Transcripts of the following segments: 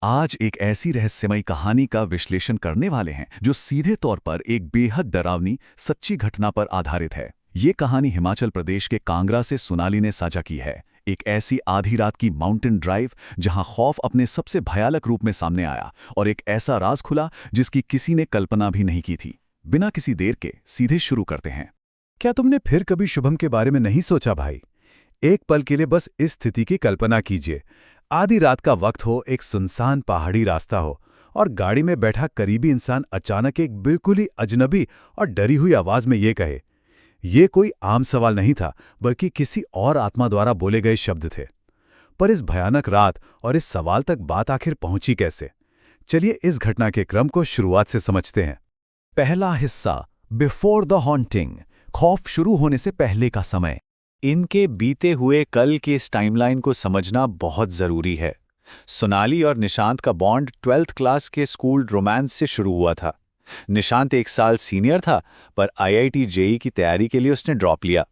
आज एक ऐसी रहस्यमयी कहानी का विश्लेषण करने वाले हैं जो सीधे तौर पर एक बेहद डरावनी सच्ची घटना पर आधारित है। ये कहानी हिमाचल प्रदेश के कांगड़ा से सोनाली ने साझा की है। एक ऐसी आधी रात की माउंटेन ड्राइव जहां खौफ अपने सबसे भयानक रूप में सामने आया और एक ऐसा राज खुला जिसकी किसी ने कल्पना भी नहीं की थी। बिना किसी देर के सीधे शुरू करते हैं। क्या तुमने फिर कभी शुभम के बारे में नहीं सोचा भाई? एक पल के लिए बस इस स्थिति की कल्पना कीजिए। आधी रात का वक्त हो, एक सुनसान पहाड़ी रास्ता हो और गाड़ी में बैठा करीबी इंसान अचानक एक बिल्कुल ही अजनबी और डरी हुई आवाज में ये कहे। ये कोई आम सवाल नहीं था, बल्कि किसी और आत्मा द्वारा बोले गए शब्द थे। पर इस भयानक रात और इस सवाल तक बात आखिर पहुंची कैसे? चलिए इस घटना के क्रम को शुरुआत से समझते हैं। पहला हिस्सा, बिफोर द हॉन्टिंग, खौफ शुरू होने से पहले का समय। इनके बीते हुए कल के इस टाइमलाइन को समझना बहुत ज़रूरी है। सोनाली और निशांत का बॉन्ड 12th क्लास के स्कूल रोमांस से शुरू हुआ था। निशांत 1 साल सीनियर था, पर IIT JEE की तैयारी के लिए उसने ड्रॉप लिया।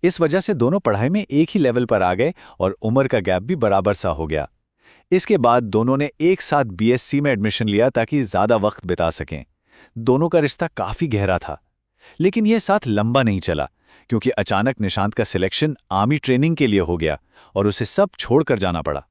इस वजह से दोनों पढ़ाई में एक ही लेवल पर आ गए और उम्र का गैप भी बराबर सा हो गया। इसके बाद दोनों ने एक साथ BSc में एडमिशन लिया ताकि ज़्यादा वक्त बिता सकें। दोनों का रिश्ता काफ़ी गहरा था, लेकिन यह साथ लंबा नहीं चला क्योंकि अचानक निशांत का सिलेक्शन आर्मी ट्रेनिंग के लिए हो गया और उसे सब छोड़कर जाना पड़ा।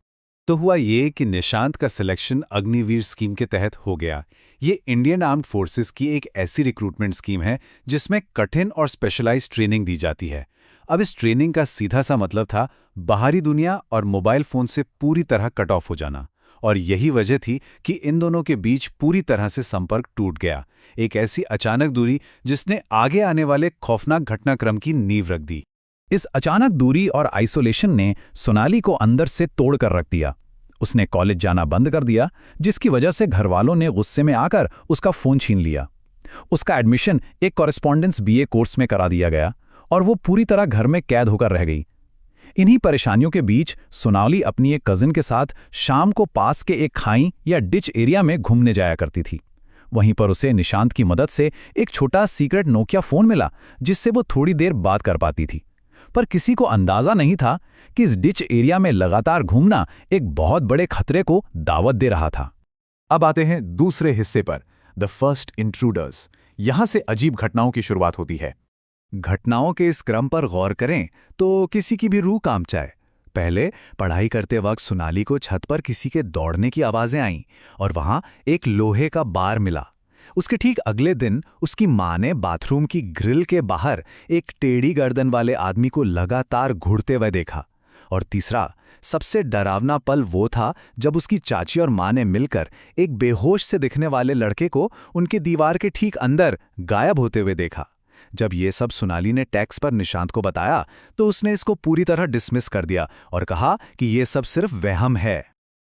तो हुआ ये कि निशांत का सिलेक्शन अग्निवीर स्कीम के तहत हो गया। ये इंडियन आर्म्ड फोर्सेस की एक ऐसी रिक्रूटमेंट स्कीम है जिसमें कठिन और स्पेशलाइज्ड ट्रेनिंग दी जाती है। अब इस ट्रेनिंग का सीधा सा मतलब था बाहरी दुनिया और मोबाइल फोन से पूरी तरह कट ऑफ हो जाना। और यही वजह थी कि इन दोनों के बीच पूरी तरह से संपर्क टूट गया। एक ऐसी अचानक दूरी जिसने आगे आने वाले खौफनाक घटनाक्रम की नींव रख दी। इस अचानक दूरी और आइसोलेशन ने सोनाली को अंदर से तोड़कर रख दिया। उसने कॉलेज जाना बंद कर दिया, जिसकी वजह से घरवालों ने गुस्से में आकर उसका फ़ोन छीन लिया। उसका एडमिशन एक कॉरेस्पॉन्डेंस BA कोर्स में करा दिया गया और वो पूरी तरह घर में कैद होकर रह गई। इन्हीं परेशानियों के बीच सोनाली अपनी एक कजिन के साथ शाम को पास के एक खाई या डिच एरिया में घूमने जाया करती थी। वहीं पर उसे निशांत की मदद से एक छोटा सीक्रेट नोकिया फ़ोन मिला जिससे वो थोड़ी देर बात कर पाती थी। पर किसी को अंदाज़ा नहीं था कि इस डिच एरिया में लगातार घूमना एक बहुत बड़े खतरे को दावत दे रहा था। अब आते हैं दूसरे हिस्से पर, द फर्स्ट इंट्रूडर्स। यहां से अजीब घटनाओं की शुरुआत होती है। घटनाओं के इस क्रम पर गौर करें तो किसी की भी रूह कांप जाए। पहले पढ़ाई करते वक्त सोनाली को छत पर किसी के दौड़ने की आवाज़ें आईं और वहां एक लोहे का बार मिला। उसके ठीक अगले दिन उसकी मां ने बाथरूम की ग्रिल के बाहर एक टेढ़ी गर्दन वाले आदमी को लगातार घुड़ते हुए देखा। और तीसरा, सबसे डरावना पल वो था जब उसकी चाची और मां ने मिलकर एक बेहोश से दिखने वाले लड़के को उनके दीवार के ठीक अंदर गायब होते हुए देखा। जब ये सब सोनाली ने टेक्स्ट पर निशांत को बताया तो उसने इसको पूरी तरह डिसमिस कर दिया और कहा कि ये सब सिर्फ वहम है।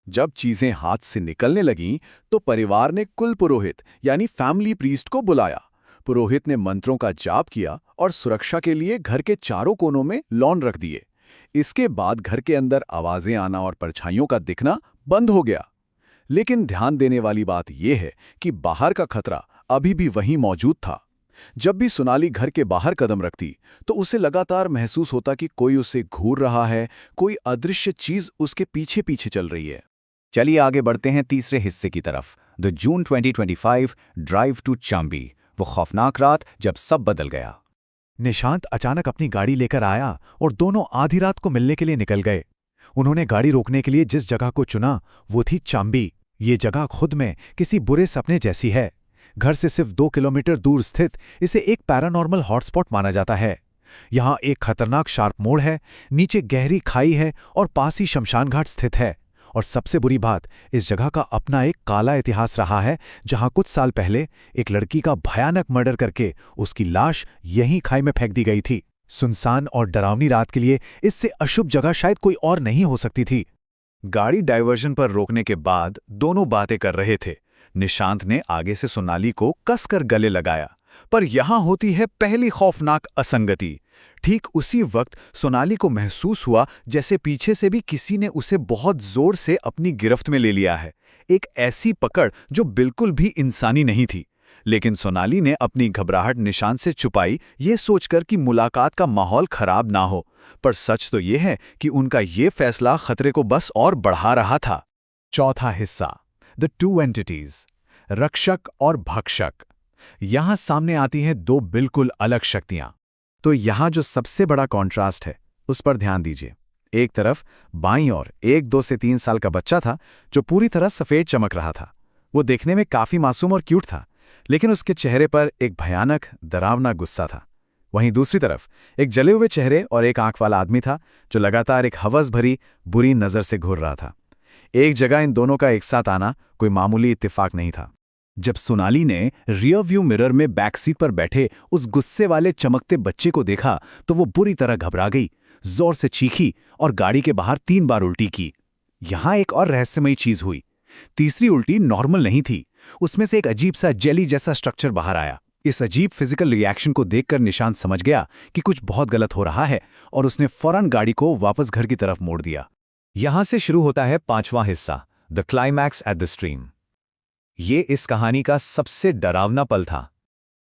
जब चीजें हाथ से निकलने लगीं तो परिवार ने कुल पुरोहित यानी फैमिली प्रीस्ट को बुलाया। पुरोहित ने मंत्रों का जाप किया और सुरक्षा के लिए घर के चारों कोनों में लॉन रख दिए। इसके बाद घर के अंदर आवाजें आना और परछाइयों का दिखना बंद हो गया। लेकिन ध्यान देने वाली बात यह है कि बाहर का खतरा अभी भी वहीं मौजूद था। जब भी सोनाली घर के बाहर कदम रखती तो उसे लगातार महसूस होता कि कोई उसे घूर रहा है, कोई अदृश्य चीज उसके पीछे पीछे चल रही है। चलिए आगे बढ़ते हैं तीसरे हिस्से की तरफ, the June 2025 drive to Chambi, वो खौफनाक रात जब सब बदल गया। निशांत अचानक अपनी गाड़ी लेकर आया और दोनों आधी रात को मिलने के लिए निकल गए। उन्होंने गाड़ी रोकने के लिए जिस जगह को चुना वो थी चाम्बी। ये जगह खुद में किसी बुरे सपने जैसी है। घर से सिर्फ 2 किलोमीटर दूर स्थित इसे एक पैरानॉर्मल हॉटस्पॉट माना जाता है। यहाँ एक खतरनाक शार्प मोड़ है, नीचे गहरी खाई है और पास ही शमशान घाट स्थित है। और सबसे बुरी बात, इस जगह का अपना एक काला इतिहास रहा है, जहाँ कुछ साल पहले एक लड़की का भयानक मर्डर करके उसकी लाश यहीं खाई में फेंक दी गई थी। सुनसान और डरावनी रात के लिए इससे अशुभ जगह शायद कोई और नहीं हो सकती थी। गाड़ी डायवर्जन पर रोकने के बाद दोनों बातें कर रहे थे। निशांत ने आगे से सोनाली को कसकर गले लगाया, पर यहां होती है पहली खौफनाक असंगति। ठीक उसी वक्त सोनाली को महसूस हुआ जैसे पीछे से भी किसी ने उसे बहुत जोर से अपनी गिरफ्त में ले लिया है। एक ऐसी पकड़ जो बिल्कुल भी इंसानी नहीं थी। लेकिन सोनाली ने अपनी घबराहट निशांत से छुपाई, ये सोचकर कि मुलाकात का माहौल खराब ना हो। पर सच तो ये है कि उनका ये फैसला खतरे को बस और बढ़ा रहा था। चौथा हिस्सा, द टू एंटिटीज, रक्षक और भक्षक। यहां सामने आती हैं दो बिल्कुल अलग शक्तियां। तो यहां जो सबसे बड़ा कॉन्ट्रास्ट है उस पर ध्यान दीजिए। एक तरफ बाईं ओर एक 2 से 3 साल का बच्चा था जो पूरी तरह सफेद चमक रहा था। वो देखने में काफी मासूम और क्यूट था, लेकिन उसके चेहरे पर एक भयानक डरावना गुस्सा था। वहीं दूसरी तरफ एक जले हुए चेहरे और एक आंख वाला आदमी था जो लगातार एक हवस भरी बुरी नजर से घूर रहा था। एक जगह इन दोनों का एक साथ आना कोई मामूली इत्तेफाक नहीं था। जब सोनाली ने रियर व्यू मिरर में बैक सीट पर बैठे उस गुस्से वाले चमकते बच्चे को देखा तो वो बुरी तरह घबरा गई, जोर से चीखी और गाड़ी के बाहर 3 बार उल्टी की। यहां एक और रहस्यमयी चीज हुई। तीसरी उल्टी नॉर्मल नहीं थी, उसमें से एक अजीब सा जेली जैसा स्ट्रक्चर बाहर आया। इस अजीब फिजिकल रिएक्शन को देखकर निशांत समझ गया कि कुछ बहुत गलत हो रहा है और उसने फौरन गाड़ी को वापस घर की तरफ मोड़ दिया। यहां से शुरू होता है 5वां हिस्सा, the climax at the stream. ये इस कहानी का सबसे डरावना पल था।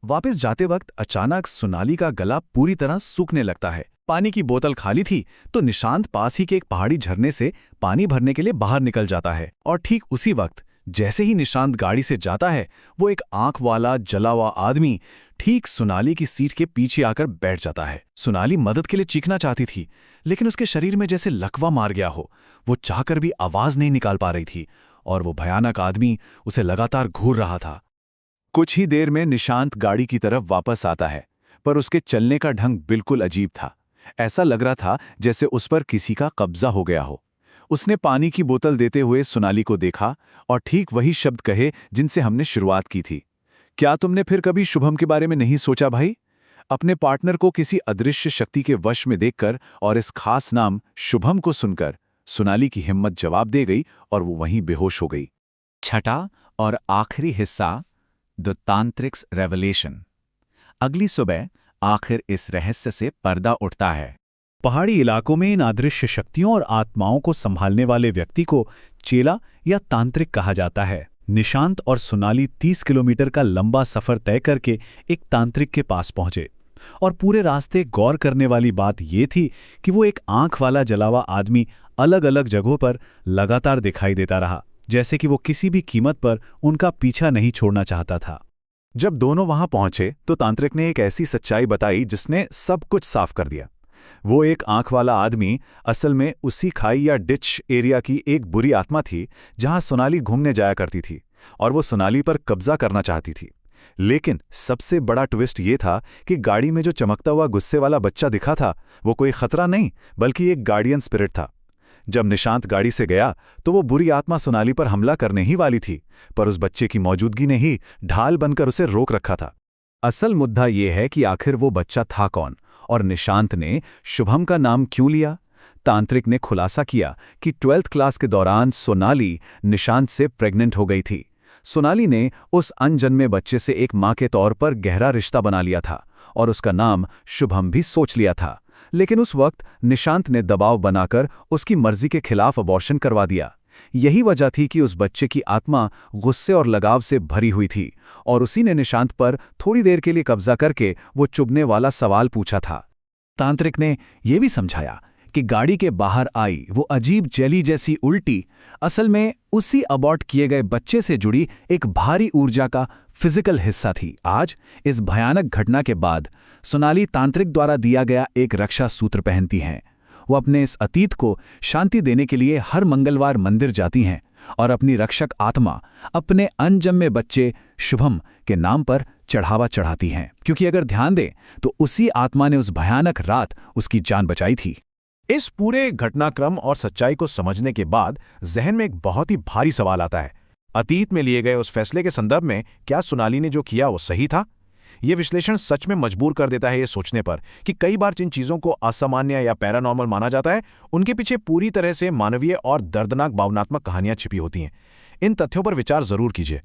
वापस जाते वक्त अचानक सोनाली का गला पूरी तरह सूखने लगता है। पानी की बोतल खाली थी तो निशांत पास ही के एक पहाड़ी झरने से पानी भरने के लिए बाहर निकल जाता है और ठीक उसी वक्त जैसे ही निशांत गाड़ी से जाता है वो एक आंख वाला जला हुआ आदमी ठीक सोनाली की सीट के पीछे आकर बैठ जाता है। सोनाली मदद के लिए चीखना चाहती थी, लेकिन उसके शरीर में जैसे लकवा मार गया हो। वो चाहकर भी आवाज नहीं निकाल पा रही थी और वो भयानक आदमी उसे लगातार घूर रहा था। कुछ ही देर में निशांत गाड़ी की तरफ वापस आता है, पर उसके चलने का ढंग बिल्कुल अजीब था। ऐसा लग रहा था जैसे उस पर किसी का कब्जा हो गया हो। उसने पानी की बोतल देते हुए सोनाली को देखा और ठीक वही शब्द कहे जिनसे हमने शुरुआत की थी। क्या तुमने फिर कभी शुभम के बारे में नहीं सोचा भाई? अपने पार्टनर को किसी अदृश्य शक्ति के वश में देखकर और इस खास नाम शुभम को सुनकर सोनाली की हिम्मत जवाब दे गई और वो वहीं बेहोश हो गई। छठा और आखिरी हिस्सा, द तांत्रिक्स रेवलेशन। अगली सुबह आखिर इस रहस्य से पर्दा उठता है। पहाड़ी इलाकों में इन अदृश्य शक्तियों और आत्माओं को संभालने वाले व्यक्ति को चेला या तांत्रिक कहा जाता है। निशांत और सोनाली 30 किलोमीटर का लंबा सफर तय करके एक तांत्रिक के पास पहुंचे और पूरे रास्ते गौर करने वाली बात ये थी कि वो एक आंख वाला जलावा आदमी अलग अलग जगहों पर लगातार दिखाई देता रहा, जैसे कि वो किसी भी कीमत पर उनका पीछा नहीं छोड़ना चाहता था। जब दोनों वहां पहुंचे तो तांत्रिक ने एक ऐसी सच्चाई बताई जिसने सब कुछ साफ कर दिया। वो एक आंख वाला आदमी असल में उसी खाई या डिच एरिया की एक बुरी आत्मा थी जहां सोनाली घूमने जाया करती थी और वो सोनाली पर कब्जा करना चाहती थी। लेकिन सबसे बड़ा ट्विस्ट ये था कि गाड़ी में जो चमकता हुआ गुस्से वाला बच्चा दिखा था वो कोई खतरा नहीं बल्कि एक गार्डियन स्पिरिट था। जब निशांत गाड़ी से गया तो वो बुरी आत्मा सोनाली पर हमला करने ही वाली थी, पर उस बच्चे की मौजूदगी ने ही ढाल बनकर उसे रोक रखा था। असल मुद्दा ये है कि आखिर वो बच्चा था कौन और निशांत ने शुभम का नाम क्यों लिया। तांत्रिक ने खुलासा किया कि 12th क्लास के दौरान सोनाली निशांत से प्रेग्नेंट हो गई थी। सोनाली ने उस अनजन्मे बच्चे से एक मां के तौर पर गहरा रिश्ता बना लिया था और उसका नाम शुभम भी सोच लिया था, लेकिन उस वक्त निशांत ने दबाव बनाकर उसकी मर्जी के खिलाफ अबॉर्शन करवा दिया। यही वजह थी कि उस बच्चे की आत्मा गुस्से और लगाव से भरी हुई थी और उसी ने निशांत पर थोड़ी देर के लिए कब्जा करके वो चुभने वाला सवाल पूछा था। तांत्रिक ने यह भी समझाया कि गाड़ी के बाहर आई वो अजीब जेली जैसी उल्टी असल में उसी अबॉर्ट किए गए बच्चे से जुड़ी एक भारी ऊर्जा का फिजिकल हिस्सा थी। आज इस भयानक घटना के बाद सोनाली तांत्रिक द्वारा दिया गया एक रक्षा सूत्र पहनती हैं। वो अपने इस अतीत को शांति देने के लिए हर मंगलवार मंदिर जाती हैं और अपनी रक्षक आत्मा अपने अनजन्मे बच्चे शुभम के नाम पर चढ़ावा चढ़ाती हैं, क्योंकि अगर ध्यान दें तो उसी आत्मा ने उस भयानक रात उसकी जान बचाई थी। इस पूरे घटनाक्रम और सच्चाई को समझने के बाद जहन में एक बहुत ही भारी सवाल आता है। अतीत में लिए गए उस फैसले के संदर्भ में क्या सोनाली ने जो किया वो सही था? ये विश्लेषण सच में मजबूर कर देता है ये सोचने पर कि कई बार जिन चीज़ों को असामान्य या पैरानॉर्मल माना जाता है उनके पीछे पूरी तरह से मानवीय और दर्दनाक भावनात्मक कहानियां छिपी होती हैं। इन तथ्यों पर विचार जरूर कीजिए।